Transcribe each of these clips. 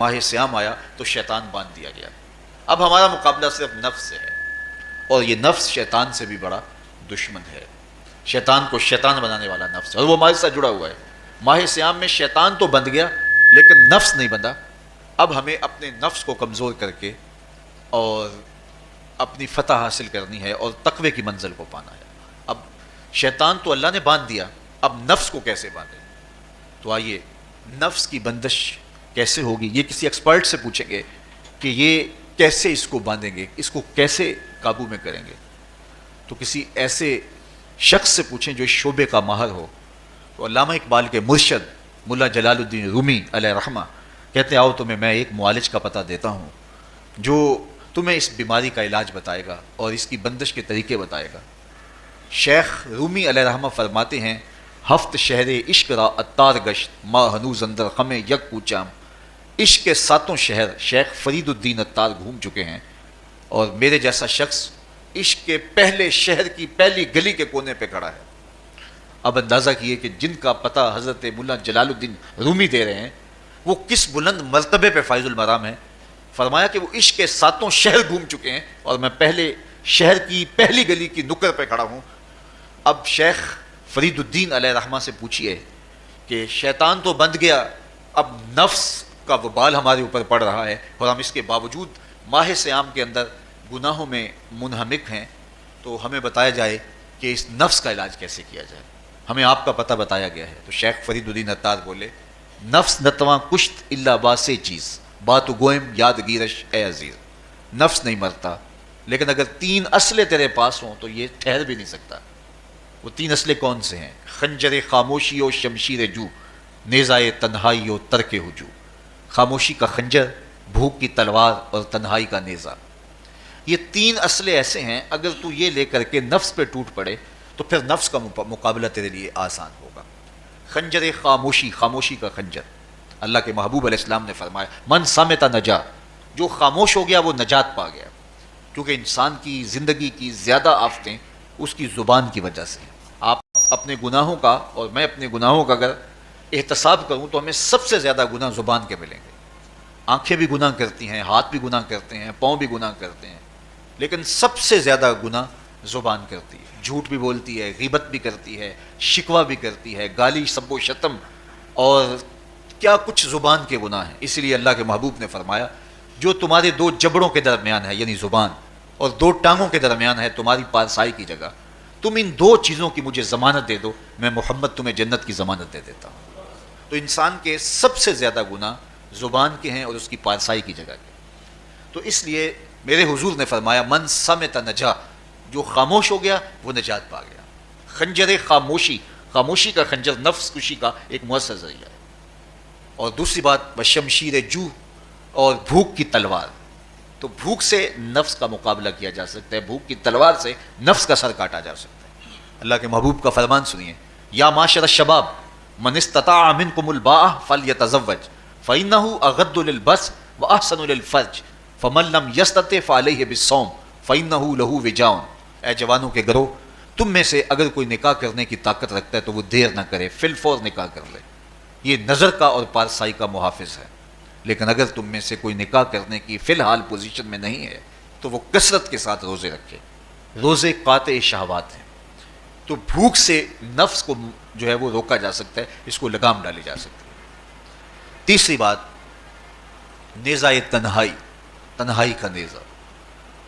ماہ سیام آیا تو شیطان باندھ دیا گیا۔ اب ہمارا مقابلہ صرف نفس سے ہے، اور یہ نفس شیطان سے بھی بڑا دشمن ہے۔ شیطان کو شیطان بنانے والا نفس ہے، اور وہ ہمارے ساتھ جڑا ہوا ہے۔ ماہ سیام میں شیطان تو بند گیا لیکن نفس نہیں بندھا۔ اب ہمیں اپنے نفس کو کمزور کر کے اور اپنی فتح حاصل کرنی ہے اور تقوی کی منزل کو پانا ہے۔ اب شیطان تو اللہ نے باندھ دیا، اب نفس کو کیسے باندھیں؟ تو آئیے نفس کی بندش کیسے ہوگی یہ کسی ایکسپرٹ سے پوچھیں گے کہ یہ کیسے اس کو باندھیں گے، اس کو کیسے قابو میں کریں گے۔ تو کسی ایسے شخص سے پوچھیں جو اس شعبے کا ماہر ہو۔ تو علامہ اقبال کے مرشد ملا جلال الدین رومی علیہ رحمہ کہتے ہیں آؤ تمہیں میں ایک معالج کا پتہ دیتا ہوں جو تمہیں اس بیماری کا علاج بتائے گا اور اس کی بندش کے طریقے بتائے گا۔ شیخ رومی علیہ رحمہ فرماتے ہیں ہفت شہر عشق را اتار گشت ما ہنوز اندر خم یک کوچام۔ عشق کے ساتوں شہر شیخ فرید الدین اتار گھوم چکے ہیں، اور میرے جیسا شخص عشق کے پہلے شہر کی پہلی گلی کے کونے پہ کھڑا ہے۔ اب اندازہ کیے کہ جن کا پتہ حضرت ملا جلال الدین رومی دے رہے ہیں وہ کس بلند مرتبے پہ فائز المرام ہے۔ فرمایا کہ وہ عشق کے ساتوں شہر گھوم چکے ہیں اور میں پہلے شہر کی پہلی گلی کی نکر پہ کھڑا ہوں۔ اب شیخ فرید الدین علیہ رحمہ سے پوچھئے کہ شیطان تو بند گیا، اب نفس کا وبال ہمارے اوپر پڑ رہا ہے اور ہم اس کے باوجود ماہ سیام کے اندر گناہوں میں منہمک ہیں، تو ہمیں بتایا جائے کہ اس نفس کا علاج کیسے کیا جائے۔ ہمیں آپ کا پتہ بتایا گیا ہے۔ تو شیخ فرید الدین اتار بولے نفس نتواں کشت اللہ باسے چیز بات گوئم یاد گیرش اے عزیز۔ نفس نہیں مرتا، لیکن اگر تین اسلحے تیرے پاس ہوں تو یہ ٹھہر بھی نہیں سکتا۔ وہ تین اسلحے کون سے ہیں؟ خنجر خاموشی و شمشیر جو، نیزائے تنہائی و ترک ہجو۔ خاموشی کا خنجر، بھوک کی تلوار اور تنہائی کا نیزہ، یہ تین اسلحے ایسے ہیں اگر تو یہ لے کر کے نفس پہ ٹوٹ پڑے تو پھر نفس کا مقابلہ تیرے لیے آسان ہوگا۔ خنجر خاموشی، خاموشی کا خنجر، اللہ کے محبوب علیہ السلام نے فرمایا من صامت نجا، جو خاموش ہو گیا وہ نجات پا گیا، کیونکہ انسان کی زندگی کی زیادہ آفتیں اس کی زبان کی وجہ سے۔ آپ اپنے گناہوں کا اور میں اپنے گناہوں کا اگر احتساب کروں تو ہمیں سب سے زیادہ گناہ زبان کے ملیں گے۔ آنکھیں بھی گناہ کرتی ہیں، ہاتھ بھی گناہ کرتے ہیں، پاؤں بھی گناہ کرتے ہیں، لیکن سب سے زیادہ گناہ زبان کرتی ہے۔ جھوٹ بھی بولتی ہے، غیبت بھی کرتی ہے، شکوہ بھی کرتی ہے، گالی سب و شتم اور کیا کچھ زبان کے گناہ ہیں۔ اس لیے اللہ کے محبوب نے فرمایا جو تمہارے دو جبڑوں کے درمیان ہے یعنی زبان، اور دو ٹانگوں کے درمیان ہے تمہاری پارسائی کی جگہ، تم ان دو چیزوں کی مجھے ضمانت دے دو، میں محمد تمہیں جنت کی ضمانت دے دیتا ہوں۔ تو انسان کے سب سے زیادہ گناہ زبان کے ہیں اور اس کی پارسائی کی جگہ کے۔ تو اس لیے میرے حضور نے فرمایا من صمت نجا، جو خاموش ہو گیا وہ نجات پا گیا۔ خنجر خاموشی، خاموشی کا خنجر نفس کشی کا ایک مؤثر ذریعہ ہے۔ اور دوسری بات بشمشیر جو، اور بھوک کی تلوار، تو بھوک سے نفس کا مقابلہ کیا جا سکتا ہے، بھوک کی تلوار سے نفس کا سر کاٹا جا سکتا ہے۔ اللہ کے محبوب کا فرمان سنیے یا معاشر الشباب من استطاع منکم الباء فلیتزوج فإنہ اغض للبصر واحسن للفرج فمن لم یستطع فعلیہ بالصوم فإنہ لہ وجاء۔ اے جوانوں کے گروہ، تم میں سے اگر کوئی نکاح کرنے کی طاقت رکھتا ہے تو وہ دیر نہ کرے، فی الفور نکاح کر لے، یہ نظر کا اور پارسائی کا محافظ ہے۔ لیکن اگر تم میں سے کوئی نکاح کرنے کی فی الحال پوزیشن میں نہیں ہے تو وہ کثرت کے ساتھ روزے رکھے۔ روزے قاطع شہوات ہیں، تو بھوک سے نفس کو جو ہے وہ روکا جا سکتا ہے، اس کو لگام ڈالی جا سکتی ہے۔ تیسری بات نیزۂ تنہائی، تنہائی کا نیزہ،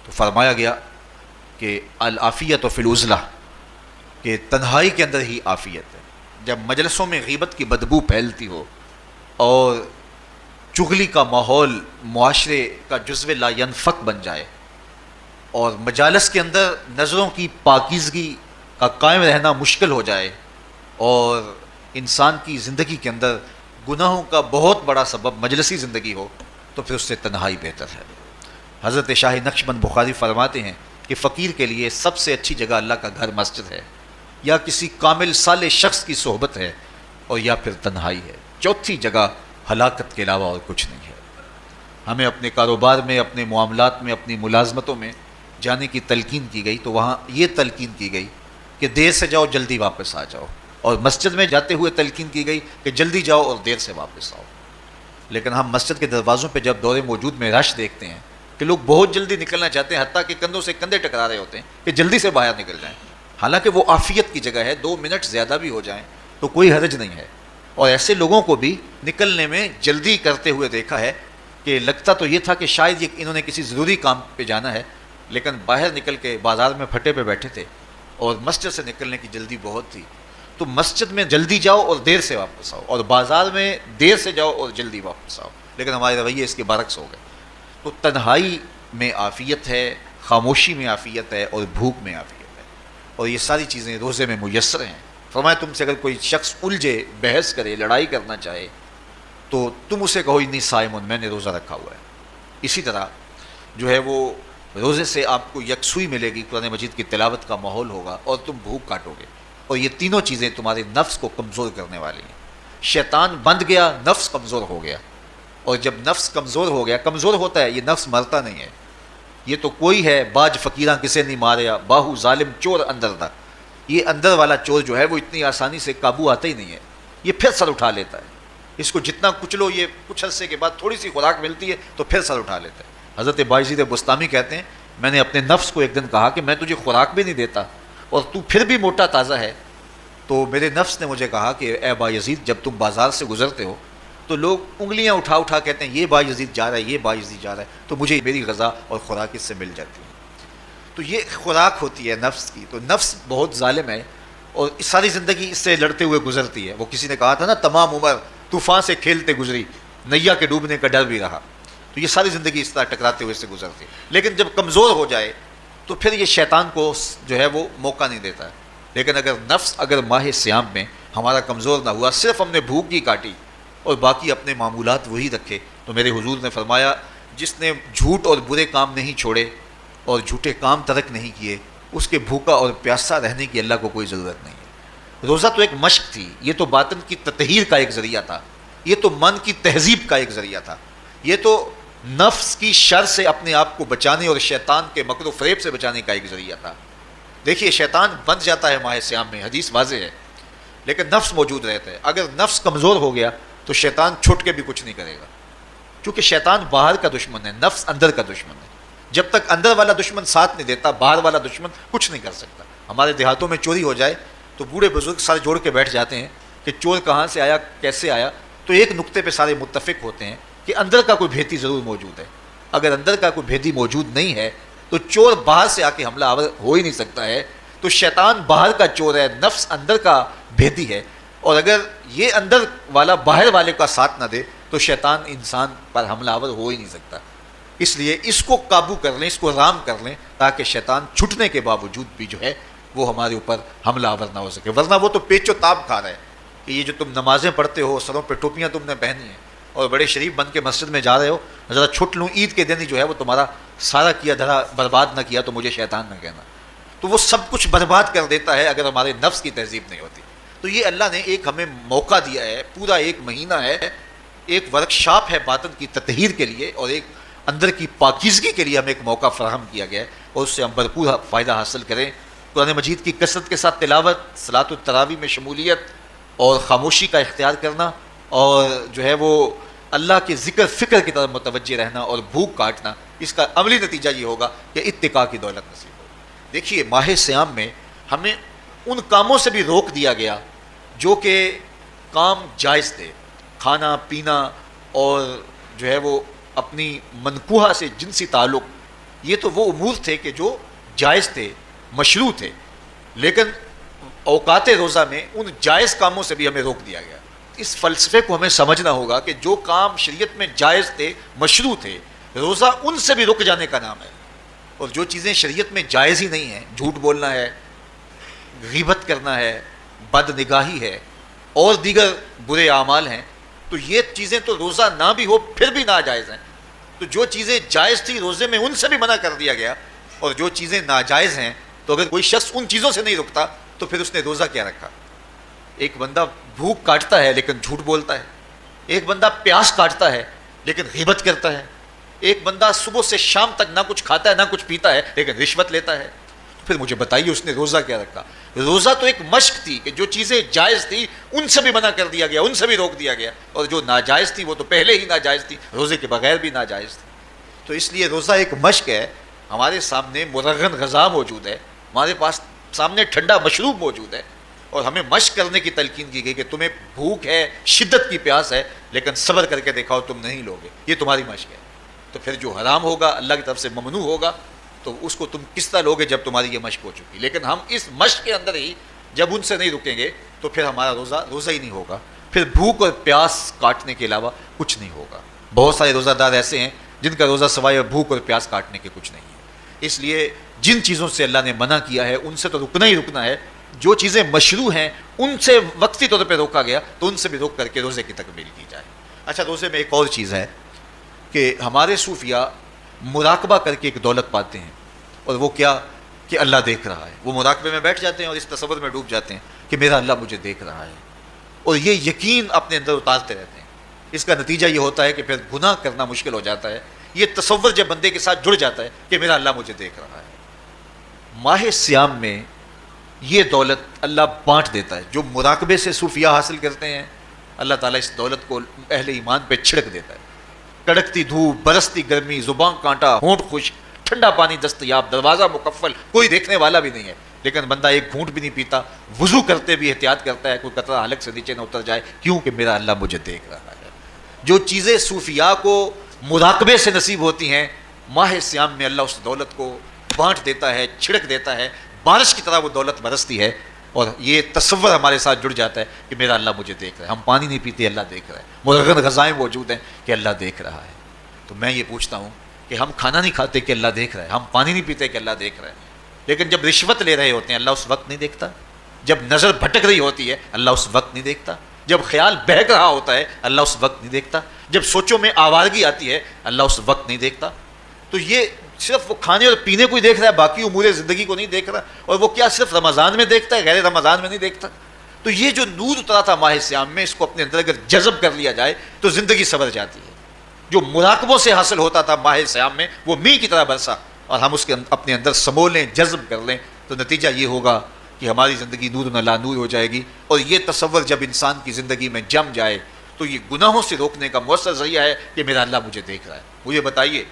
تو فرمایا گیا کہ العافیت فی العزلہ، کہ تنہائی کے اندر ہی عافیت ہے۔ جب مجلسوں میں غیبت کی بدبو پھیلتی ہو اور چغلی کا ماحول معاشرے کا جزو لا ینفک بن جائے اور مجالس کے اندر نظروں کی پاکیزگی کا قائم رہنا مشکل ہو جائے اور انسان کی زندگی کے اندر گناہوں کا بہت بڑا سبب مجلسی زندگی ہو تو پھر اس سے تنہائی بہتر ہے۔ حضرت شاہ نقشبند بخاری فرماتے ہیں کہ فقیر کے لیے سب سے اچھی جگہ اللہ کا گھر مسجد ہے، یا کسی کامل صالح شخص کی صحبت ہے، اور یا پھر تنہائی ہے۔ چوتھی جگہ ہلاکت کے علاوہ اور کچھ نہیں ہے۔ ہمیں اپنے کاروبار میں، اپنے معاملات میں، اپنی ملازمتوں میں جانے کی تلقین کی گئی تو وہاں یہ تلقین کی گئی کہ دیر سے جاؤ جلدی واپس آ جاؤ، اور مسجد میں جاتے ہوئے تلقین کی گئی کہ جلدی جاؤ اور دیر سے واپس آؤ۔ لیکن ہم مسجد کے دروازوں پہ جب دور موجود میں رش دیکھتے ہیں کہ لوگ بہت جلدی نکلنا چاہتے ہیں، حتیٰ کہ کندھوں سے کندھے ٹکرا رہے ہوتے ہیں کہ جلدی سے باہر نکل جائیں، حالانکہ وہ عافیت کی جگہ ہے، 2 منٹ زیادہ بھی ہو جائیں تو کوئی حرج نہیں ہے۔ اور ایسے لوگوں کو بھی نکلنے میں جلدی کرتے ہوئے دیکھا ہے کہ لگتا تو یہ تھا کہ شاید یہ انہوں نے کسی ضروری کام پہ جانا ہے، لیکن باہر نکل کے بازار میں پھٹے پہ بیٹھے تھے اور مسجد سے نکلنے کی جلدی بہت تھی۔ تو مسجد میں جلدی جاؤ اور دیر سے واپس آؤ، اور بازار میں دیر سے جاؤ اور جلدی واپس آؤ، لیکن ہمارے رویے اس کے برعکس ہو گئے۔ تو تنہائی میں عافیت ہے، خاموشی میں عافیت ہے، اور بھوک میں عافیت ہے، اور یہ ساری چیزیں روزے میں میسر ہیں۔ فرمایا تم سے اگر کوئی شخص الجھے، بحث کرے، لڑائی کرنا چاہے تو تم اسے کہو انی صائم، میں نے روزہ رکھا ہوا ہے۔ اسی طرح جو ہے وہ روزے سے آپ کو یکسوئی ملے گی، قرآن مجید کی تلاوت کا ماحول ہوگا اور تم بھوک کاٹو گے، اور یہ تینوں چیزیں تمہارے نفس کو کمزور کرنے والی ہیں۔ شیطان بند گیا، نفس کمزور ہو گیا، اور جب نفس کمزور ہو گیا، کمزور ہوتا ہے، یہ نفس مرتا نہیں ہے۔ یہ تو کوئی ہے باج فقیراں کسے نہیں ماریا، باہو ظالم چور اندر دا، یہ اندر والا چور جو ہے وہ اتنی آسانی سے قابو آتا ہی نہیں ہے، یہ پھر سر اٹھا لیتا ہے۔ اس کو جتنا کچلو، یہ کچھ عرصے کے بعد تھوڑی سی خوراک ملتی ہے تو پھر سر اٹھا لیتا ہے۔ حضرت بایزید بستامی کہتے ہیں میں نے اپنے نفس کو ایک دن کہا کہ میں تجھے خوراک بھی نہیں دیتا اور تو پھر بھی موٹا تازہ ہے، تو میرے نفس نے مجھے کہا کہ اے بایزید جب تم بازار سے گزرتے ہو تو لوگ انگلیاں اٹھا اٹھا کہتے ہیں یہ بایزید جا رہا ہے، یہ بایزید جا رہا ہے، تو مجھے میری غذا اور خوراک اس سے مل جاتی ہے۔ تو یہ خوراک ہوتی ہے نفس کی۔ تو نفس بہت ظالم ہے اور ساری زندگی اس سے لڑتے ہوئے گزرتی ہے۔ وہ کسی نے کہا تھا نا تمام عمر طوفان سے کھیلتے گزری، نیا کے ڈوبنے کا ڈر بھی رہا۔ تو یہ ساری زندگی اس طرح ٹکراتے ہوئے سے گزرتی ہے، لیکن جب کمزور ہو جائے تو پھر یہ شیطان کو جو ہے وہ موقع نہیں دیتا ہے۔ لیکن اگر نفس اگر ماہ سیام میں ہمارا کمزور نہ ہوا، صرف ہم نے بھوک ہی کاٹی اور باقی اپنے معمولات وہی رکھے، تو میرے حضور نے فرمایا جس نے جھوٹ اور برے کام نہیں چھوڑے اور جھوٹے کام ترک نہیں کیے، اس کے بھوکا اور پیاسا رہنے کی اللہ کو کوئی ضرورت نہیں ہے۔ روزہ تو ایک مشق تھی، یہ تو باطن کی تطہیر کا ایک ذریعہ تھا، یہ تو من کی تہذیب کا ایک ذریعہ تھا، یہ تو نفس کی شر سے اپنے آپ کو بچانے اور شیطان کے مکر و فریب سے بچانے کا ایک ذریعہ تھا۔ دیکھیے شیطان بن جاتا ہے ماہ سیام میں، حدیث واضح ہے، لیکن نفس موجود رہتا ہے۔ اگر نفس کمزور ہو گیا تو شیطان چھٹ کے بھی کچھ نہیں کرے گا، کیونکہ شیطان باہر کا دشمن ہے، نفس اندر کا دشمن ہے۔ جب تک اندر والا دشمن ساتھ نہیں دیتا، باہر والا دشمن کچھ نہیں کر سکتا۔ ہمارے دیہاتوں میں چوری ہو جائے تو بوڑھے بزرگ سر جوڑ کے بیٹھ جاتے ہیں کہ چور کہاں سے آیا، کیسے آیا، تو ایک نقطے پہ سارے متفق ہوتے ہیں کہ اندر کا کوئی بھیتی ضرور موجود ہے۔ اگر اندر کا کوئی بھیتی موجود نہیں ہے تو چور باہر سے آ کے حملہ آور ہو ہی نہیں سکتا ہے۔ تو شیطان باہر کا چور ہے، نفس اندر کا بھیتی ہے، اور اگر یہ اندر والا باہر والے کا ساتھ نہ دے تو شیطان انسان پر حملہ آور ہو ہی نہیں سکتا۔ اس لیے اس کو قابو کر لیں، اس کو رام کر لیں، تاکہ شیطان چھٹنے کے باوجود بھی جو ہے وہ ہمارے اوپر حملہ آور نہ ہو سکے۔ ورنہ وہ تو پیچ و تاب کھا رہا ہے کہ یہ جو تم نمازیں پڑھتے ہو، سروں پہ ٹوپیاں تم نے پہنی ہیں اور بڑے شریف بن کے مسجد میں جا رہے ہو، ذرا چھٹ لوں عید کے دن ہی جو ہے وہ تمہارا سارا کیا دھرا برباد نہ کیا تو مجھے شیطان نہ کہنا۔ تو وہ سب کچھ برباد کر دیتا ہے اگر ہمارے نفس کی تہذیب نہیں ہوتی۔ تو یہ اللہ نے ایک ہمیں موقع دیا ہے، پورا ایک مہینہ ہے، ایک ورکشاپ ہے باطن کی تطہیر کے لیے اور ایک اندر کی پاکیزگی کے لیے ہمیں ایک موقع فراہم کیا گیا ہے، اور اس سے ہم بھرپور فائدہ حاصل کریں۔ قرآن مجید کی کثرت کے ساتھ تلاوت، صلاۃ التراویح میں شمولیت اور خاموشی کا اختیار کرنا، اور جو ہے وہ اللہ کے ذکر فکر کی طرف متوجہ رہنا اور بھوک کاٹنا، اس کا عملی نتیجہ یہ ہوگا کہ اتقاء کی دولت نصیب ہوگی۔ دیکھیے ماہ سیام میں ہمیں ان کاموں سے بھی روک دیا گیا جو کہ کام جائز تھے، کھانا پینا اور جو ہے وہ اپنی منکوحہ سے جنسی تعلق، یہ تو وہ امور تھے کہ جو جائز تھے، مشروع تھے، لیکن اوقات روزہ میں ان جائز کاموں سے بھی ہمیں روک دیا گیا۔ اس فلسفے کو ہمیں سمجھنا ہوگا کہ جو کام شریعت میں جائز تھے، مشروع تھے، روزہ ان سے بھی رک جانے کا نام ہے، اور جو چیزیں شریعت میں جائز ہی نہیں ہیں، جھوٹ بولنا ہے، غیبت کرنا ہے، بد نگاہی ہے اور دیگر برے اعمال ہیں، تو یہ چیزیں تو روزہ نہ بھی ہو پھر بھی ناجائز ہیں۔ تو جو چیزیں جائز تھی روزے میں ان سے بھی منع کر دیا گیا، اور جو چیزیں ناجائز ہیں تو اگر کوئی شخص ان چیزوں سے نہیں رکتا تو پھر اس نے روزہ کیا رکھا۔ ایک بندہ بھوک کاٹتا ہے لیکن جھوٹ بولتا ہے، ایک بندہ پیاس کاٹتا ہے لیکن غیبت کرتا ہے، ایک بندہ صبح سے شام تک نہ کچھ کھاتا ہے نہ کچھ پیتا ہے لیکن رشوت لیتا ہے۔ پھر مجھے بتائیے اس نے روزہ کیا رکھا؟ روزہ تو ایک مشق تھی کہ جو چیزیں جائز تھی ان سے بھی منع کر دیا گیا، ان سے بھی روک دیا گیا، اور جو ناجائز تھی وہ تو پہلے ہی ناجائز تھی، روزے کے بغیر بھی ناجائز تھی. تو اس لیے روزہ ایک مشق ہے. ہمارے سامنے مرغن غذا موجود ہے، ہمارے پاس سامنے ٹھنڈا مشروب موجود ہے، اور ہمیں مشق کرنے کی تلقین کی گئی کہ تمہیں بھوک ہے، شدت کی پیاس ہے، لیکن صبر کر کے دکھاؤ تم نہیں لوگے، یہ تمہاری مشق ہے. تو پھر جو حرام ہوگا اللہ کی طرف سے ممنوع ہوگا تو اس کو تم کس طرح لوگے جب تمہاری یہ مشق ہو چکی. لیکن ہم اس مشق کے اندر ہی جب ان سے نہیں رکیں گے تو پھر ہمارا روزہ ہی نہیں ہوگا، پھر بھوک اور پیاس کاٹنے کے علاوہ کچھ نہیں ہوگا. بہت سارے روزہ دار ایسے ہیں جن کا روزہ سوائے بھوک اور پیاس کاٹنے کے کچھ نہیں ہے. اس لیے جن چیزوں سے اللہ نے منع کیا ہے ان سے تو رکنا ہی رکنا ہے. جو چیزیں مشروع ہیں ان سے وقتی طور پہ روکا گیا تو ان سے بھی روک کر کے روزے کی تکمیل کی جائے. اچھا، روزے میں ایک اور چیز ہے کہ ہمارے صوفیاء مراقبہ کر کے ایک دولت پاتے ہیں، اور وہ کیا کہ اللہ دیکھ رہا ہے. وہ مراقبے میں بیٹھ جاتے ہیں اور اس تصور میں ڈوب جاتے ہیں کہ میرا اللہ مجھے دیکھ رہا ہے، اور یہ یقین اپنے اندر اتارتے رہتے ہیں. اس کا نتیجہ یہ ہوتا ہے کہ پھر گناہ کرنا مشکل ہو جاتا ہے. یہ تصور جب بندے کے ساتھ جڑ جاتا ہے کہ میرا اللہ مجھے دیکھ رہا ہے. ماہ سیام میں یہ دولت اللہ بانٹ دیتا ہے. جو مراقبے سے صوفیاء حاصل کرتے ہیں اللہ تعالیٰ اس دولت کو اہل ایمان پہ چھڑک دیتا ہے. کڑکتی دھوپ، برستی گرمی، زبان کانٹا، ہونٹ خشک، ٹھنڈا پانی دستیاب، دروازہ مکفل، کوئی دیکھنے والا بھی نہیں ہے، لیکن بندہ ایک گھونٹ بھی نہیں پیتا، وضو کرتے بھی احتیاط کرتا ہے کوئی قطرہ حلق سے نیچے نہ اتر جائے، کیوں کہ میرا اللہ مجھے دیکھ رہا ہے. جو چیزیں صوفیاء کو مراقبے سے نصیب ہوتی ہیں ماہ سیام میں اللہ اس دولت کو بانٹ دیتا ہے، چھڑک دیتا ہے. بارش کی طرح وہ دولت برستی ہے، اور یہ تصور ہمارے ساتھ جڑ جاتا ہے کہ میرا اللہ مجھے دیکھ رہا ہے. ہم پانی نہیں پیتے، اللہ دیکھ رہا ہے. مرغن غذائیں موجود ہیں کہ اللہ دیکھ رہا ہے. تو میں یہ پوچھتا ہوں کہ ہم کھانا نہیں کھاتے کہ اللہ دیکھ رہا ہے، ہم پانی نہیں پیتے کہ اللہ دیکھ رہا ہے، لیکن جب رشوت لے رہے ہوتے ہیں اللہ اس وقت نہیں دیکھتا؟ جب نظر بھٹک رہی ہوتی ہے اللہ اس وقت نہیں دیکھتا؟ جب خیال بہک رہا ہوتا ہے اللہ اس وقت نہیں دیکھتا؟ جب سوچوں میں آوارگی آتی ہے اللہ اس وقت نہیں دیکھتا؟ تو یہ صرف وہ کھانے اور پینے کو ہی دیکھ رہا ہے، باقی امور زندگی کو نہیں دیکھ رہا. اور وہ کیا صرف رمضان میں دیکھتا ہے، غیر رمضان میں نہیں دیکھتا؟ تو یہ جو نور اترا تھا ماہ سیام میں، اس کو اپنے اندر اگر جذب کر لیا جائے تو زندگی سنور جاتی ہے. جو مراقبوں سے حاصل ہوتا تھا ماہ سیام میں وہ میل کی طرح برسا، اور ہم اس کے اپنے اندر سمو لیں، جذب کر لیں، تو نتیجہ یہ ہوگا کہ ہماری زندگی نور نہ لا نور ہو جائے گی. اور یہ تصور جب انسان کی زندگی میں جم جائے تو یہ گناہوں سے روکنے کا مؤثر ذریعہ ہے کہ میرا اللہ مجھے دیکھ رہا ہے. مجھے بتائیے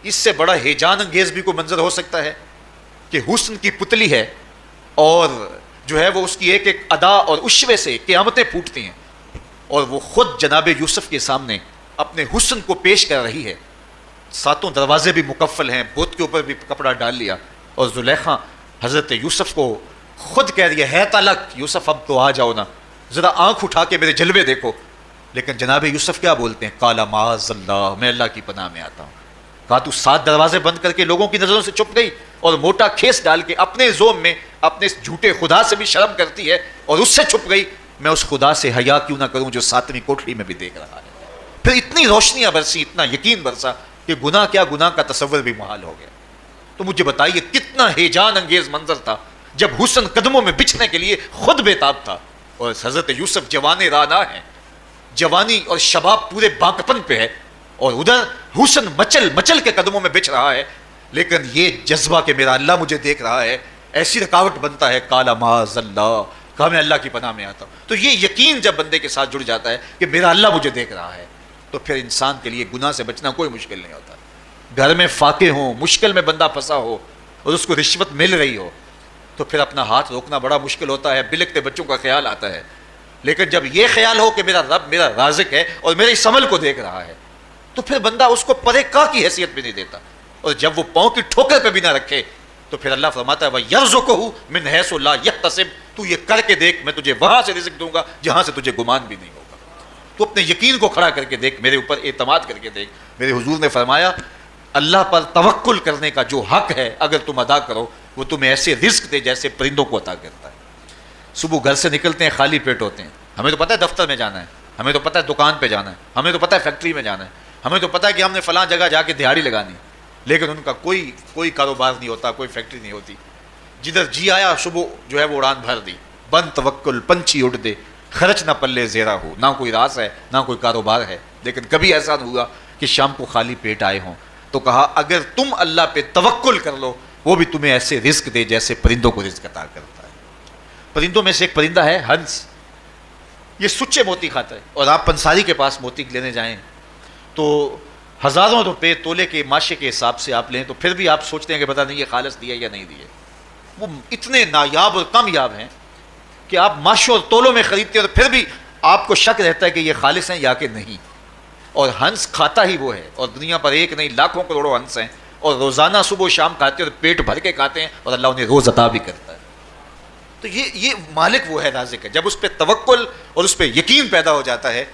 اس سے بڑا ہیجان انگیز بھی کوئی منظر ہو سکتا ہے کہ حسن کی پتلی ہے اور جو ہے وہ اس کی ایک ایک ادا اور اشوے سے قیامتیں پھوٹتی ہیں، اور وہ خود جناب یوسف کے سامنے اپنے حسن کو پیش کر رہی ہے. ساتوں دروازے بھی مکفل ہیں، بت کے اوپر بھی کپڑا ڈال لیا، اور زلیخا حضرت یوسف کو خود کہہ رہی ہے تلک یوسف اب تو آ جاؤ نا، ذرا آنکھ اٹھا کے میرے جلوے دیکھو. لیکن جناب یوسف کیا بولتے ہیں؟ قال معاذ اللہ، میں اللہ کی پناہ میں آتا ہوں. کہا تو 7 دروازے بند کر کے لوگوں کی نظروں سے چھپ گئی، اور موٹا کھیس ڈال کے اپنے زوم میں اپنے اس جھوٹے خدا سے بھی شرم کرتی ہے اور اس سے چھپ گئی. میں اس خدا سے حیا کیوں نہ کروں جو 7ویں کوٹھڑی میں بھی دیکھ رہا ہے. پھر اتنی روشنیاں برسی، اتنا یقین برسا کہ گناہ کیا، گناہ کا تصور بھی محال ہو گیا. تو مجھے بتائیے کتنا ہیجان انگیز منظر تھا جب حسن قدموں میں بچھنے کے لیے خود بےتاب تھا، اور حضرت یوسف جوان رانا ہیں، جوانی اور شباب پورے باقپن پہ ہے، اور ادھر حسن مچل مچل کے قدموں میں بچھ رہا ہے. لیکن یہ جذبہ کہ میرا اللہ مجھے دیکھ رہا ہے ایسی رکاوٹ بنتا ہے. قال معاذ اللہ، کہا میں اللہ کی پناہ میں آتا ہوں. تو یہ یقین جب بندے کے ساتھ جڑ جاتا ہے کہ میرا اللہ مجھے دیکھ رہا ہے تو پھر انسان کے لیے گناہ سے بچنا کوئی مشکل نہیں ہوتا. گھر میں فاقے ہوں، مشکل میں بندہ پھنسا ہو اور اس کو رشوت مل رہی ہو تو پھر اپنا ہاتھ روکنا بڑا مشکل ہوتا ہے، بلکتے بچوں کا خیال آتا ہے. لیکن جب یہ خیال ہو کہ میرا رب میرا رازق ہے اور میرے اس عمل کو دیکھ رہا ہے تو پھر بندہ اس کو پرے کا کی حیثیت بھی نہیں دیتا. اور جب وہ پاؤں کی ٹھوکر پہ بھی نہ رکھے تو پھر اللہ فرماتا ہے وَيَرْزُقُهُ مِنْ حَيْثُ لَا يَحْتَسِبُ، تو یہ کر کے دیکھ میں تجھے وہاں سے رزق دوں گا جہاں سے تجھے گمان بھی نہیں ہوگا. تو اپنے یقین کو کھڑا کر کے دیکھ، میرے اوپر اعتماد کر کے دیکھ. میرے حضور نے فرمایا اللہ پر توکل کرنے کا جو حق ہے اگر تم ادا کرو وہ تمہیں ایسے رزق دے جیسے پرندوں کو عطا کرتا ہے. صبح گھر سے نکلتے ہیں خالی پیٹ ہوتے ہیں، ہمیں تو پتہ ہے دفتر میں جانا ہے، ہمیں تو پتہ ہے دکان پہ جانا ہے، ہمیں تو پتہ ہے فیکٹری میں جانا ہے، ہمیں تو پتہ ہے کہ ہم نے فلاں جگہ جا کے دہاڑی لگانی، لیکن ان کا کوئی کاروبار نہیں ہوتا، کوئی فیکٹری نہیں ہوتی. جدھر جی آیا صبح جو ہے وہ اڑان بھر دی. بند توکل پنچھی اڑ دے، خرچ نہ پلے زیرہ ہو. نہ کوئی راس ہے نہ کوئی کاروبار ہے، لیکن کبھی ایسا نہ ہوا کہ شام کو خالی پیٹ آئے ہوں. تو کہا اگر تم اللہ پہ توکل کر لو وہ بھی تمہیں ایسے رزق دے جیسے پرندوں کو رزق عطا کرتا ہے. پرندوں میں سے ایک پرندہ ہے ہنس. یہ سچے موتی کھاتا ہے. اور آپ پنساری کے پاس موتی لینے جائیں تو ہزاروں روپے تولے کے ماشے کے حساب سے آپ لیں تو پھر بھی آپ سوچتے ہیں کہ پتہ نہیں یہ خالص دیا یا نہیں دیے. وہ اتنے نایاب اور کامیاب ہیں کہ آپ ماشوں اور تولوں میں خریدتے ہیں اور پھر بھی آپ کو شک رہتا ہے کہ یہ خالص ہیں یا کہ نہیں. اور ہنس کھاتا ہی وہ ہے. اور دنیا پر ایک نہیں لاکھوں کروڑوں ہنس ہیں اور روزانہ صبح و شام کھاتے ہیں اور پیٹ بھر کے کھاتے ہیں اور اللہ انہیں روز عطا بھی کرتا ہے. تو یہ مالک وہ ہے رازق ہے. جب اس پہ توکل اور اس پہ یقین پیدا ہو جاتا ہے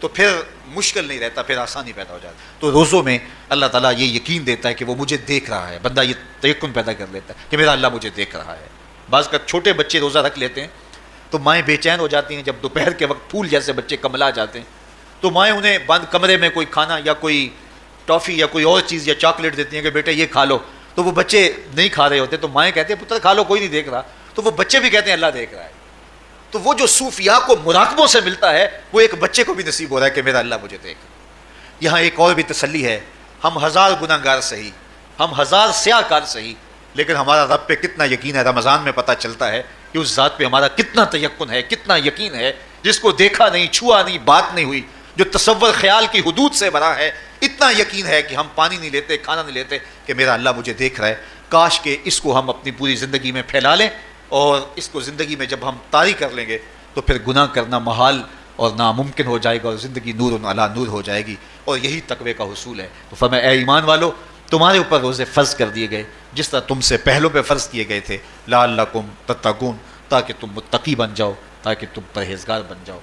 تو پھر مشکل نہیں رہتا, پھر آسانی پیدا ہو جاتا ہے. تو روزوں میں اللہ تعالیٰ یہ یقین دیتا ہے کہ وہ مجھے دیکھ رہا ہے. بندہ یہ تیقن پیدا کر لیتا ہے کہ میرا اللہ مجھے دیکھ رہا ہے. بعض کا چھوٹے بچے روزہ رکھ لیتے ہیں تو مائیں بے چین ہو جاتی ہیں. جب دوپہر کے وقت پھول جیسے بچے کملا جاتے ہیں تو مائیں انہیں بند کمرے میں کوئی کھانا یا کوئی ٹافی یا کوئی اور چیز یا چاکلیٹ دیتی ہیں کہ بیٹے یہ کھا لو. تو وہ بچے نہیں کھا رہے ہوتے تو مائیں کہتے ہیں پتر کھا لو, کوئی نہیں دیکھ رہا. تو وہ بچے بھی کہتے ہیں اللہ دیکھ رہا ہے. تو وہ جو صوفیاء کو مراقبوں سے ملتا ہے وہ ایک بچے کو بھی نصیب ہو رہا ہے کہ میرا اللہ مجھے دیکھ رہا ہے. یہاں ایک اور بھی تسلی ہے, ہم ہزار گناہ گار صحیح, ہم ہزار سیاہ کار صحیح, لیکن ہمارا رب پہ کتنا یقین ہے رمضان میں پتہ چلتا ہے کہ اس ذات پہ ہمارا کتنا تیقن ہے, کتنا یقین ہے, جس کو دیکھا نہیں, چھوا نہیں, بات نہیں ہوئی, جو تصور خیال کی حدود سے بھرا ہے. اتنا یقین ہے کہ ہم پانی نہیں لیتے, کھانا نہیں لیتے کہ میرا اللہ مجھے دیکھ رہا ہے. کاش کہ اس کو ہم اپنی پوری زندگی میں پھیلا لیں اور اس کو زندگی میں جب ہم طاری کر لیں گے تو پھر گناہ کرنا محال اور ناممکن ہو جائے گا اور زندگی نور علی نور ہو جائے گی. اور یہی تقوی کا حصول ہے. تو فرمایا اے ایمان والو تمہارے اوپر روزے فرض کر دیے گئے جس طرح تم سے پہلوں پہ فرض کیے گئے تھے, لعلکم تتقون, تاکہ تم متقی بن جاؤ, تاکہ تم پرہیزگار بن جاؤ.